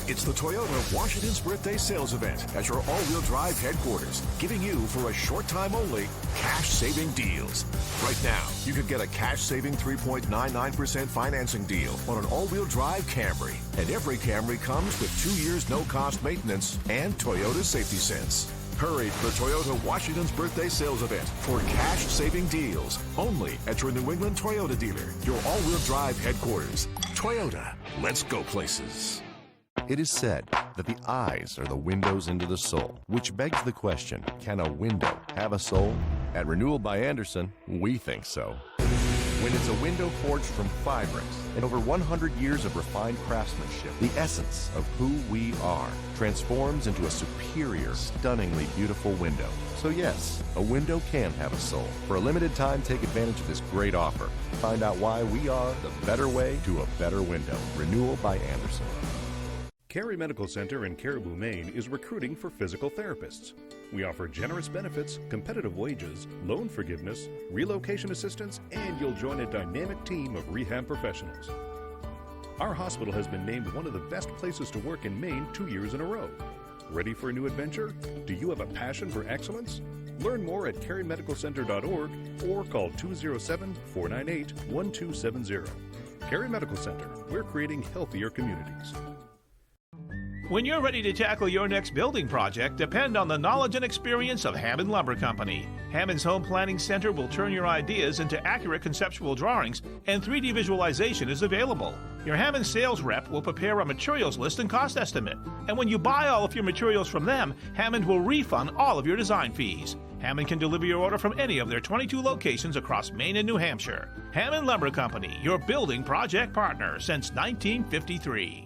It's the Toyota Washington's Birthday Sales Event at your all-wheel drive headquarters, giving you, for a short time only, cash-saving deals. Right now, you can get a cash-saving 3.99% financing deal on an all-wheel drive Camry. And every Camry comes with 2 years no-cost maintenance and Toyota Safety Sense. Hurry to the Toyota Washington's Birthday Sales Event for cash-saving deals only at your New England Toyota dealer, your all-wheel drive headquarters. Toyota, let's go places. It is said that the eyes are the windows into the soul, which begs the question, can a window have a soul? At Renewal by Andersen, we think so. When it's a window forged from fibrous and over 100 years of refined craftsmanship, the essence of who we are transforms into a superior, stunningly beautiful window. So yes, a window can have a soul. For a limited time, take advantage of this great offer. Find out why we are the better way to a better window. Renewal by Andersen. Carey Medical Center in Caribou, Maine is recruiting for physical therapists. We offer generous benefits, competitive wages, loan forgiveness, relocation assistance, and you'll join a dynamic team of rehab professionals. Our hospital has been named one of the best places to work in Maine 2 years in a row. Ready for a new adventure? Do you have a passion for excellence? Learn more at careymedicalcenter.org or call 207-498-1270. Carey Medical Center, we're creating healthier communities. When you're ready to tackle your next building project, depend on the knowledge and experience of Hammond Lumber Company. Hammond's Home Planning Center will turn your ideas into accurate conceptual drawings, and 3D visualization is available. Your Hammond sales rep will prepare a materials list and cost estimate. And when you buy all of your materials from them, Hammond will refund all of your design fees. Hammond can deliver your order from any of their 22 locations across Maine and New Hampshire. Hammond Lumber Company, your building project partner since 1953.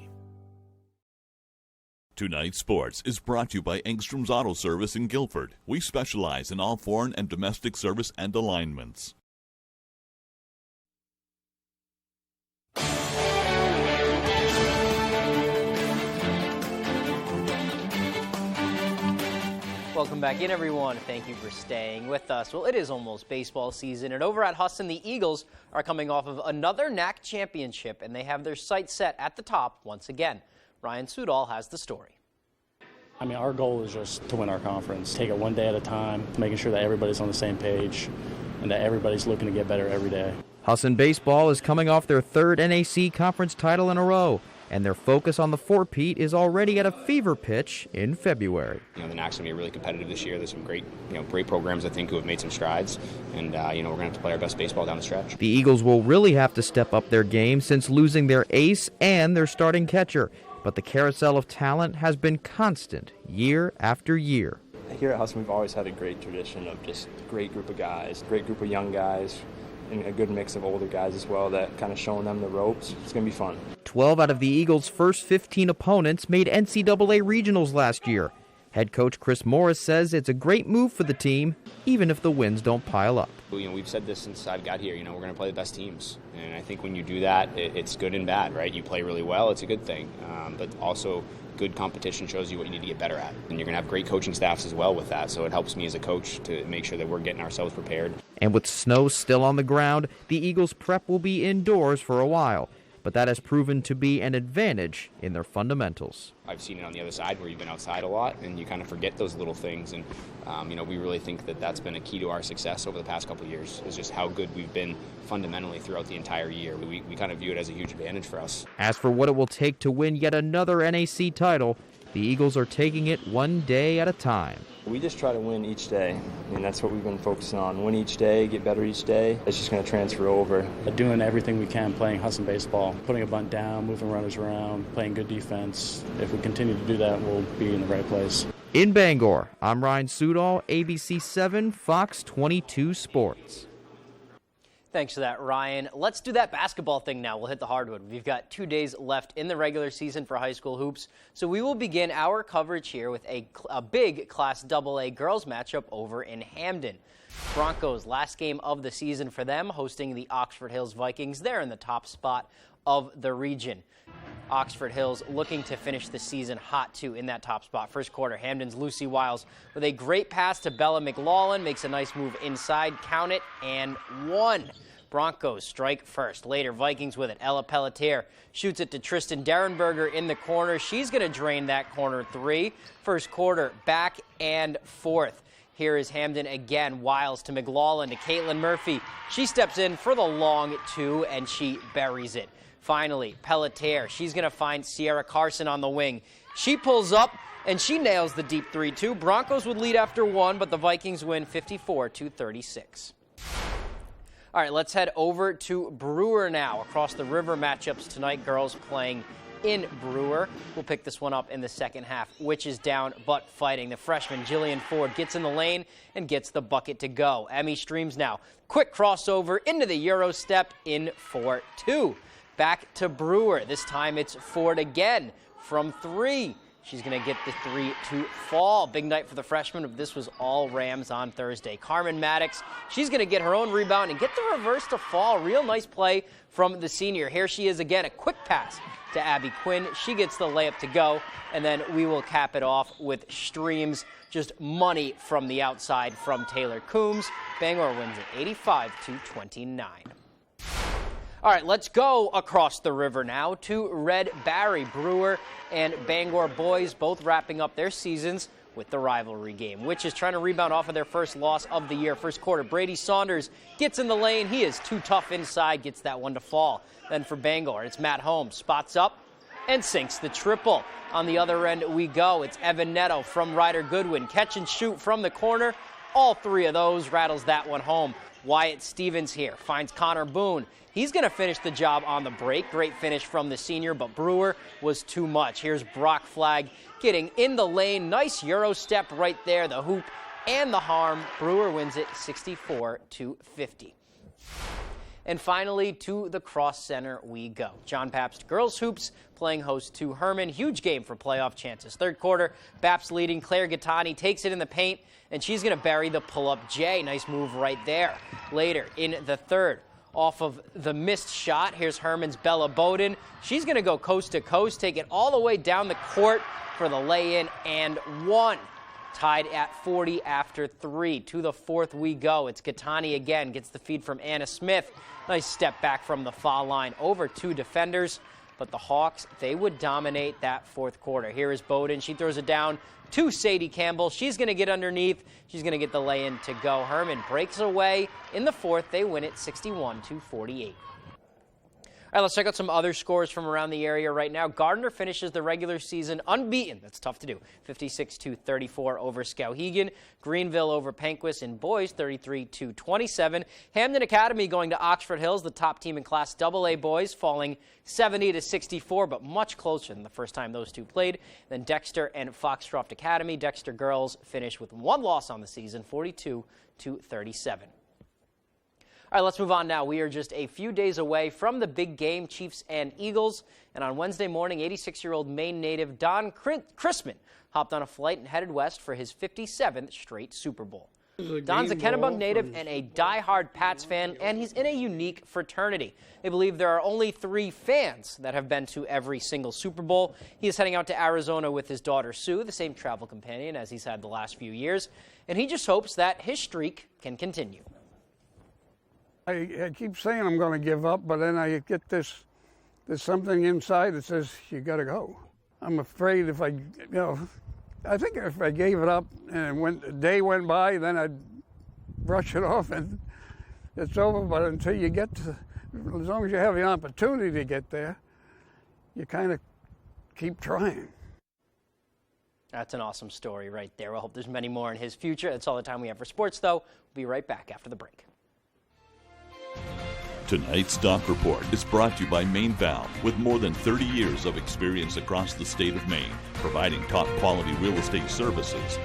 Tonight's Sports is brought to you by Engstrom's Auto Service in Guilford. We specialize in all foreign and domestic service and alignments. Welcome back in, everyone. Thank you for staying with us. Well, it is almost baseball season, and over at Husson, the Eagles are coming off of another NAC championship, and they have their sights set at the top once again. Ryan Sudol has the story. I mean, our goal is just to win our conference, take it one day at a time, making sure that everybody's on the same page and that everybody's looking to get better every day. Husson baseball is coming off their third NAC conference title in a row, and their focus on the four-peat is already at a fever pitch in February. The NAC's going to be really competitive this year. There's some great programs, I think, who have made some strides, and we're going to have to play our best baseball down the stretch. The Eagles will really have to step up their game since losing their ace and their starting catcher. But the carousel of talent has been constant year after year. Here at Husson, we've always had a great tradition of just a great group of guys, great group of young guys, and a good mix of older guys as well that kind of showing them the ropes. It's going to be fun. 12 out of the Eagles' first 15 opponents made NCAA regionals last year. Head coach Chris Morris says it's a great move for the team, even if the wins don't pile up. We've said this since I've got here, we're going to play the best teams. And I think when you do that, it's good and bad, right? You play really well, it's a good thing. But also, good competition shows you what you need to get better at. And you're going to have great coaching staffs as well with that. So it helps me as a coach to make sure that we're getting ourselves prepared. And with snow still on the ground, the Eagles' prep will be indoors for a while. But that has proven to be an advantage in their fundamentals. I've seen it on the other side where you've been outside a lot and you kind of forget those little things. And, we really think that that's been a key to our success over the past couple of years, is just how good we've been fundamentally throughout the entire year. We kind of view it as a huge advantage for us. As for what it will take to win yet another NAC title, the Eagles are taking it one day at a time. We just try to win each day. I mean, that's what we've been focusing on. Win each day, get better each day. It's just going to transfer over. Doing everything we can, playing Husson baseball, putting a bunt down, moving runners around, playing good defense. If we continue to do that, we'll be in the right place. In Bangor, I'm Ryan Sudol, ABC 7, Fox 22 Sports. Thanks for that, Ryan. Let's do that basketball thing now. We'll hit the hardwood. We've got 2 days left in the regular season for high school hoops, so we will begin our coverage here with a big Class AA girls matchup over in Hamden. Broncos, last game of the season for them, hosting the Oxford Hills Vikings. They're in the top spot of the region. Oxford Hills looking to finish the season hot, too, in that top spot. First quarter, Hamden's Lucy Wiles with a great pass to Bella McLaughlin, makes a nice move inside, count it, and one. Broncos strike first. Later, Vikings with it. Ella Pelletier shoots it to Tristan Derenberger in the corner. She's going to drain that corner three. First quarter, back and forth. Here is Hamden again. Wiles to McLaughlin to Caitlin Murphy. She steps in for the long two, and she buries it. Finally, Pelletier. She's going to find Sierra Carson on the wing. She pulls up, and she nails the deep 3-2. Broncos would lead after one, but the Vikings win 54-36. All right, let's head over to Brewer now. Across the river matchups tonight, girls playing in Brewer. We'll pick this one up in the second half, which is down but fighting. The freshman Jillian Ford gets in the lane and gets the bucket to go. Emmy Streams now. Quick crossover into the Euro step in for two. Back to Brewer. This time it's Ford again from three. She's going to get the three to fall. Big night for the freshman, but this was all Rams on Thursday. Carmen Maddox, she's going to get her own rebound and get the reverse to fall. Real nice play from the senior. Here she is again, a quick pass to Abby Quinn. She gets the layup to go, and then we will cap it off with Streams. Just money from the outside from Taylor Coombs. Bangor wins it 85-29. All right, let's go across the river now to Red Barry. Brewer and Bangor boys both wrapping up their seasons with the rivalry game, which is trying to rebound off of their first loss of the year. First quarter, Brady Saunders gets in the lane. He is too tough inside, gets that one to fall. Then for Bangor, it's Matt Holmes, spots up and sinks the triple. On the other end we go. It's Evan Netto from Ryder Goodwin. Catch and shoot from the corner. All three of those rattles that one home. Wyatt Stevens here finds Connor Boone. He's going to finish the job on the break. Great finish from the senior, but Brewer was too much. Here's Brock Flagg getting in the lane. Nice Euro step right there, the hoop and the harm. Brewer wins it 64-50. And finally, to the Cross Center we go. John Pabst girls hoops playing host to Herman. Huge game for playoff chances. Third quarter, Pabst leading. Claire Gattani takes it in the paint, and she's going to bury the pull-up J. Nice move right there. Later in the third, off of the missed shot, here's Herman's Bella Bowden. She's going to go coast to coast, take it all the way down the court for the lay-in and one. tied at 40 after 3. To the fourth we go. It's Gattani again, gets the feed from Anna Smith. Nice step back from the foul line over 2 defenders. But the Hawks, they would dominate that fourth quarter. Here is Bowden. She throws it down to Sadie Campbell. She's going to get underneath. She's going to get the lay-in to go. Herman breaks away in the fourth. They win it 61-48. All right, let's check out some other scores from around the area right now. Gardner finishes the regular season unbeaten. That's tough to do. 56-34 over Skowhegan. Greenville over Penquist in boys, 33-27. Hamden Academy going to Oxford Hills, the top team in Class AA boys, falling 70-64, but much closer than the first time those two played. Then Dexter and Foxcroft Academy. Dexter girls finish with 1 loss on the season, 42-37. All right, let's move on now. We are just a few days away from the big game, Chiefs and Eagles. And on Wednesday morning, 86-year-old Maine native Don Chrisman hopped on a flight and headed west for his 57th straight Super Bowl. Don's a Kennebunk native and a die-hard Pats fan, and he's in a unique fraternity. They believe there are only 3 fans that have been to every single Super Bowl. He is heading out to Arizona with his daughter Sue, the same travel companion as he's had the last few years, and he just hopes that his streak can continue. I keep saying I'm going to give up, but then I get there's something inside that says you got to go. I'm afraid if I think if I gave it up and a day went by, then I'd brush it off and it's over. But until you get to, as long as you have the opportunity to get there, you kind of keep trying. That's an awesome story right there. I hope there's many more in his future. That's all the time we have for sports, though. We'll be right back after the break. Tonight's Doc Report is brought to you by Maine Valve, with more than 30 years of experience across the state of Maine, providing top quality real estate services.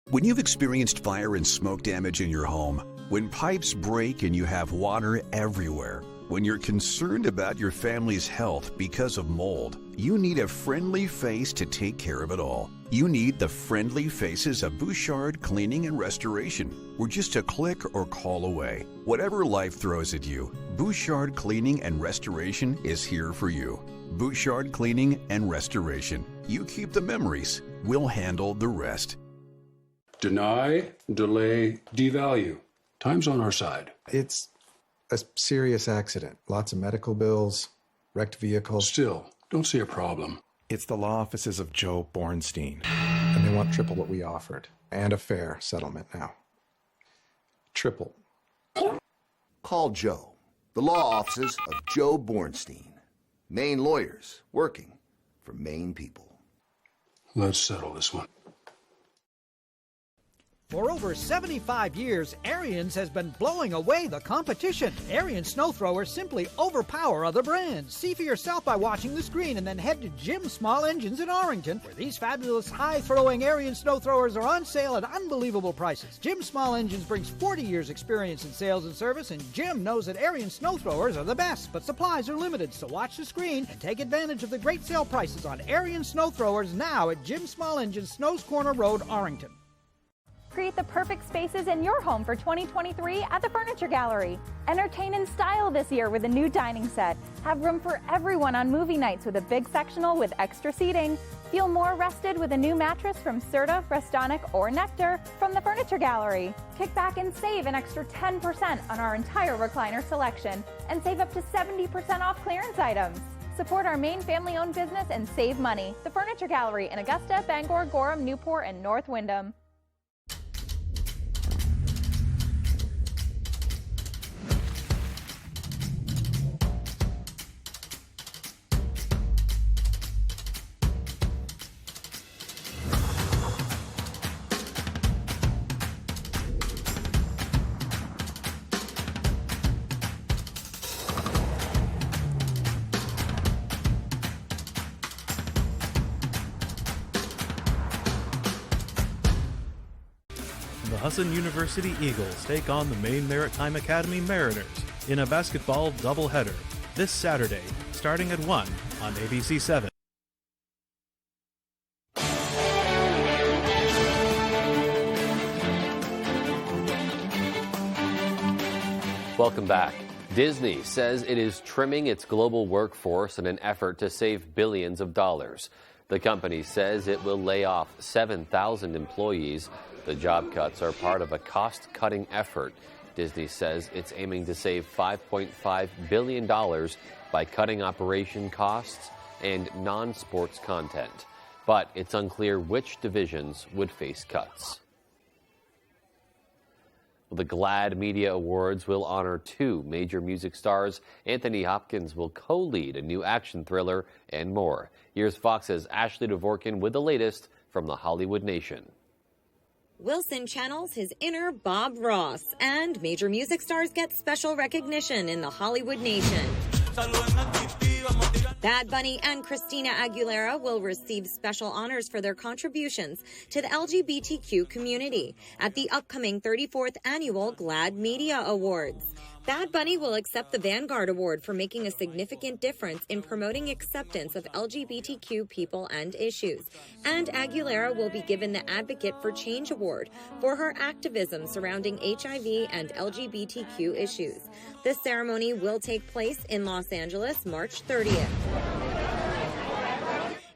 When you've experienced fire and smoke damage in your home, when pipes break and you have water everywhere, when you're concerned about your family's health because of mold, you need a friendly face to take care of it all. You need the friendly faces of Bouchard Cleaning and Restoration. We're just a click or call away. Whatever life throws at you, Bouchard Cleaning and Restoration is here for you. Bouchard Cleaning and Restoration. You keep the memories. We'll handle the rest. Deny, delay, devalue. Time's on our side. It's a serious accident. Lots of medical bills, wrecked vehicles. Still, don't see a problem. It's the law offices of Joe Bornstein, and they want triple what we offered, and a fair settlement now. Triple. Call Joe, the law offices of Joe Bornstein. Maine lawyers working for Maine people. Let's settle this one. For over 75 years, Ariens has been blowing away the competition. Ariens snow throwers simply overpower other brands. See for yourself by watching the screen and then head to Jim Small Engines in Arlington, where these fabulous high-throwing Ariens snow throwers are on sale at unbelievable prices. Jim Small Engines brings 40 years experience in sales and service, and Jim knows that Ariens snow throwers are the best, but supplies are limited, so watch the screen and take advantage of the great sale prices on Ariens snow throwers now at Jim Small Engines, Snows Corner Road, Arlington. Create the perfect spaces in your home for 2023 at the Furniture Gallery. Entertain in style this year with a new dining set. Have room for everyone on movie nights with a big sectional with extra seating. Feel more rested with a new mattress from Serta, Restonic, or Nectar from the Furniture Gallery. Kick back and save an extra 10% on our entire recliner selection and save up to 70% off clearance items. Support our Maine family-owned business and save money. The Furniture Gallery in Augusta, Bangor, Gorham, Newport, and North Windham. The Husson University Eagles take on the Maine Maritime Academy Mariners in a basketball doubleheader this Saturday, starting at 1 on ABC 7. Welcome back. Disney says it is trimming its global workforce in an effort to save billions of dollars. The company says it will lay off 7,000 employees. The job cuts are part of a cost-cutting effort. Disney says it's aiming to save $5.5 billion by cutting operation costs and non-sports content. But it's unclear which divisions would face cuts. The GLAAD Media Awards will honor two major music stars. Anthony Hopkins will co-lead a new action thriller and more. Here's Fox's Ashley Dvorkin with the latest from the Hollywood Nation. Wilson channels his inner Bob Ross, and major music stars get special recognition in the Hollywood Nation. Bad Bunny and Christina Aguilera will receive special honors for their contributions to the LGBTQ community at the upcoming 34th Annual GLAAD Media Awards. Bad Bunny will accept the Vanguard Award for making a significant difference in promoting acceptance of LGBTQ people and issues. And Aguilera will be given the Advocate for Change Award for her activism surrounding HIV and LGBTQ issues. The ceremony will take place in Los Angeles, March 30th.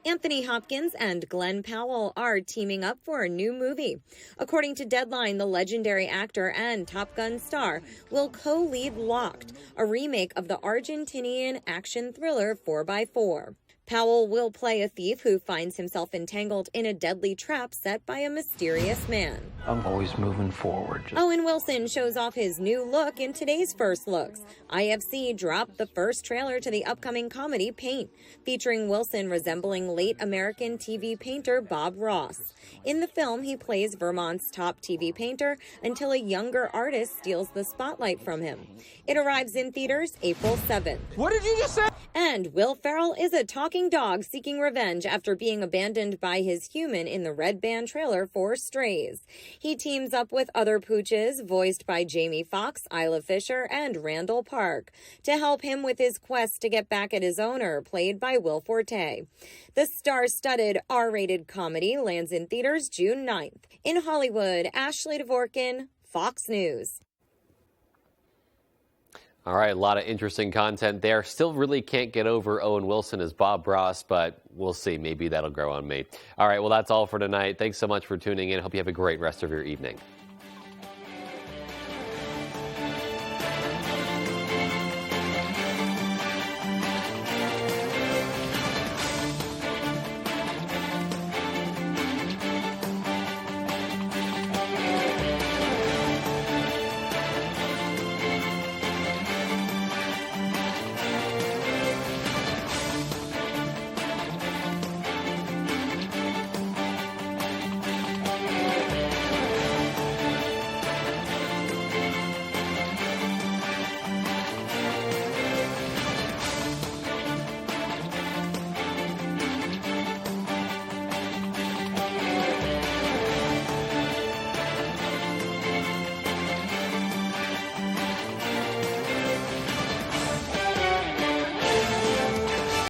Anthony Hopkins and Glenn Powell are teaming up for a new movie. According to Deadline, the legendary actor and Top Gun star will co-lead Locked, a remake of the Argentinian action thriller 4x4. Powell will play a thief who finds himself entangled in a deadly trap set by a mysterious man. I'm always moving forward. Owen Wilson shows off his new look in today's First Looks. IFC dropped the first trailer to the upcoming comedy Paint, featuring Wilson resembling late American TV painter Bob Ross. In the film, he plays Vermont's top TV painter until a younger artist steals the spotlight from him. It arrives in theaters April 7th. What did you just say? And Will Ferrell is a talking dog seeking revenge after being abandoned by his human in the red band trailer for Strays. He teams up with other pooches, voiced by Jamie Foxx, Isla Fisher, and Randall Park, to help him with his quest to get back at his owner, played by Will Forte. The star-studded R-rated comedy lands in theaters June 9th. In Hollywood, Ashley Dvorkin, Fox News. All right, a lot of interesting content there. Still really can't get over Owen Wilson as Bob Ross, but we'll see. Maybe that'll grow on me. All right, well, that's all for tonight. Thanks so much for tuning in. Hope you have a great rest of your evening.